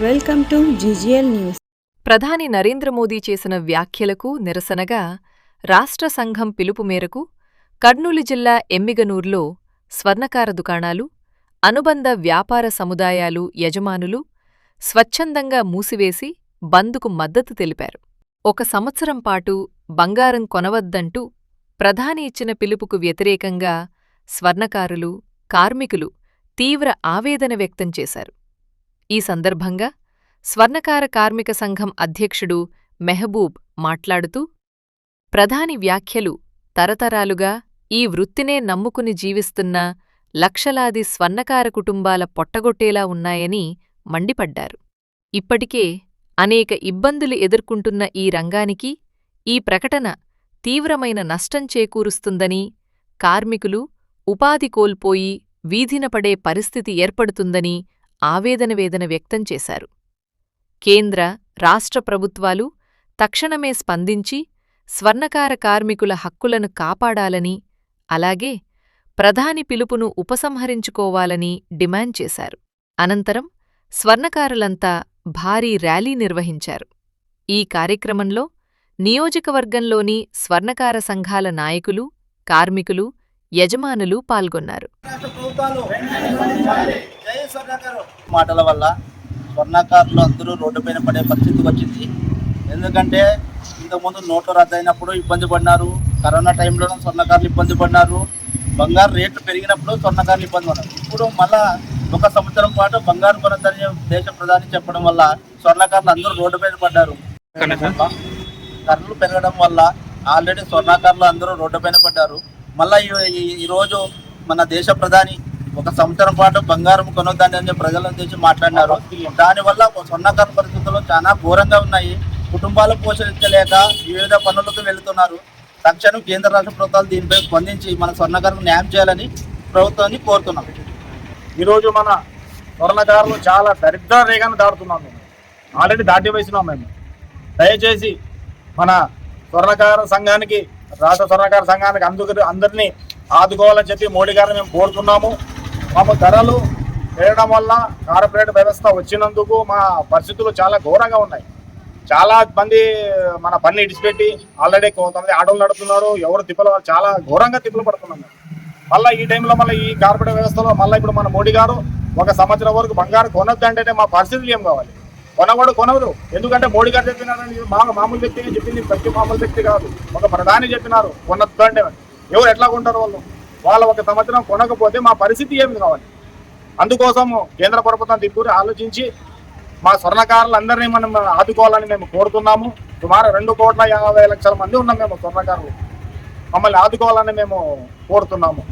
Welcome to GGL news. ప్రధాని నరేంద్ర మోదీ చేసిన వ్యాఖ్యలకు నిరసనగా రాష్ట్ర సంఘం పిలుపు మేరకు కర్నూలు జిల్లా ఎమ్మిగనూర్లో స్వర్ణకార దుకాణాలు, అనుబంధ వ్యాపార సముదాయాలు యజమానులు స్వచ్ఛందంగా మూసివేసి బంద్కు మద్దతు తెలిపారు. 1 సంవత్సరం పాటు బంగారం కొనవద్దంటూ ప్రధాని ఇచ్చిన పిలుపుకు వ్యతిరేకంగా స్వర్ణకారులు, కార్మికులు తీవ్ర ఆవేదన వ్యక్తం చేశారు. ఈ సందర్భంగా స్వర్ణకార కార్మిక సంఘం అధ్యక్షుడు మెహబూబ్ మాట్లాడుతూ, ప్రధాని వ్యాఖ్యలు తరతరాలుగా ఈ వృత్తినే నమ్ముకుని జీవిస్తున్న లక్షలాది స్వర్ణకార కుటుంబాల పొట్టగొట్టేలా ఉన్నాయని మండిపడ్డారు. ఇప్పటికే అనేక ఇబ్బందులు ఎదుర్కొంటున్న ఈ రంగానికి ఈ ప్రకటన తీవ్రమైన నష్టం చేకూరుస్తుందని, కార్మికులు ఉపాధి కోల్పోయి వీధిన పడే పరిస్థితి ఏర్పడుతుందని ఆవేదన వ్యక్తం చేశారు. కేంద్ర, రాష్ట్ర ప్రభుత్వాలు తక్షణమే స్పందించి స్వర్ణకార కార్మికుల హక్కులను కాపాడాలని, అలాగే ప్రధాని పిలుపును ఉపసంహరించుకోవాలని డిమాండ్ చేశారు. అనంతరం స్వర్ణకారులంతా భారీ ర్యాలీ నిర్వహించారు. ఈ కార్యక్రమంలో నియోజకవర్గంలోని స్వర్ణకార సంఘాల నాయకులు, కార్మికులు, యజమానులు పాల్గొన్నారు. మాటల వల్ల స్వర్ణకారులు అందరూ రోడ్డుపైన పడే పరిస్థితి వచ్చింది. ఎందుకంటే ఇంతకుముందు నోట్లు రద్దయినప్పుడు ఇబ్బంది పడినారు, కరోనా టైంలో స్వర్ణకారులు ఇబ్బంది పడినారు, బంగారు రేట్లు పెరిగినప్పుడు స్వర్ణకారులు ఇబ్బంది పడినారు. ఇప్పుడు మళ్ళా 1 సంవత్సరం పాటు బంగారు కొనద్దని దేశ ప్రధాని చెప్పడం వల్ల స్వర్ణకారులు అందరూ రోడ్డుపైన పడ్డారు. ధరలు పెరగడం వల్ల ఆల్రెడీ స్వర్ణకారులు అందరూ రోడ్డుపైన పడ్డారు. మళ్ళీ ఈరోజు మన దేశ ప్రధాని 1 సంవత్సరం పాటు బంగారం కొనొద్దని అని ప్రజలను తెచ్చి మాట్లాడినారు. దానివల్ల స్వర్ణకారు పరిస్థితులు చాలా ఘోరంగా ఉన్నాయి. కుటుంబాలు పోషించలేక వివిధ పనులకు వెళుతున్నారు. తక్షణం కేంద్ర రాష్ట్ర ప్రభుత్వాలు దీనిపై స్పందించి మన స్వర్ణకారులకు న్యాయం చేయాలని ప్రభుత్వాన్ని కోరుతున్నాం. ఈరోజు మన స్వర్ణకారులు చాలా దరిద్ర రేఖను దాటుతున్నాం. మేము ఆల్రెడీ దాటి వేసినాం. మేము దయచేసి మన స్వర్ణకార సంఘానికి, రాష్ట్ర స్వర్ణకార సంఘానికి అందరినీ ఆదుకోవాలని చెప్పి మోడీ గారిని మేము కోరుతున్నాము. మాకు ధరలు పెరగడం వల్ల కార్పొరేట్ వ్యవస్థ వచ్చినందుకు మా పరిస్థితులు చాలా ఘోరంగా ఉన్నాయి. చాలా మంది మన పని ఇడిచిపెట్టి ఆల్రెడీ కొంతమంది ఆటోలు నడుపుతున్నారు. ఎవరు తిప్పలు చాలా ఘోరంగా తిప్పలు పడుతున్నాం. మళ్ళీ ఈ టైంలో మళ్ళీ ఈ కార్పొరేట్ వ్యవస్థలో మళ్ళీ ఇప్పుడు మన మోడీ గారు 1 సంవత్సరం వరకు బంగారు కొనొద్దు అంటే మా పరిస్థితులు ఏం కావాలి? కొనవదు. ఎందుకంటే మోడీ గారు చెప్పినారని మామూలు వ్యక్తి చెప్పింది, ప్రతి మామూలు వ్యక్తి కాదు. ఒక ప్రధాని చెప్పినారు కొనొద్దు అంటే ఎవరు ఎట్లా కొంటారు? వాళ్ళు 1 సంవత్సరం కొనకపోతే మా పరిస్థితి ఏమి కావాలి? అందుకోసం కేంద్ర ప్రభుత్వం దిక్కుని ఆలోచించి మా స్వర్ణకారులందరినీ మనం ఆదుకోవాలని మేము కోరుతున్నాము. సుమారు 2,50,00,000 మంది ఉన్నాం మేము స్వర్ణకారులు. మమ్మల్ని ఆదుకోవాలని మేము కోరుతున్నాము.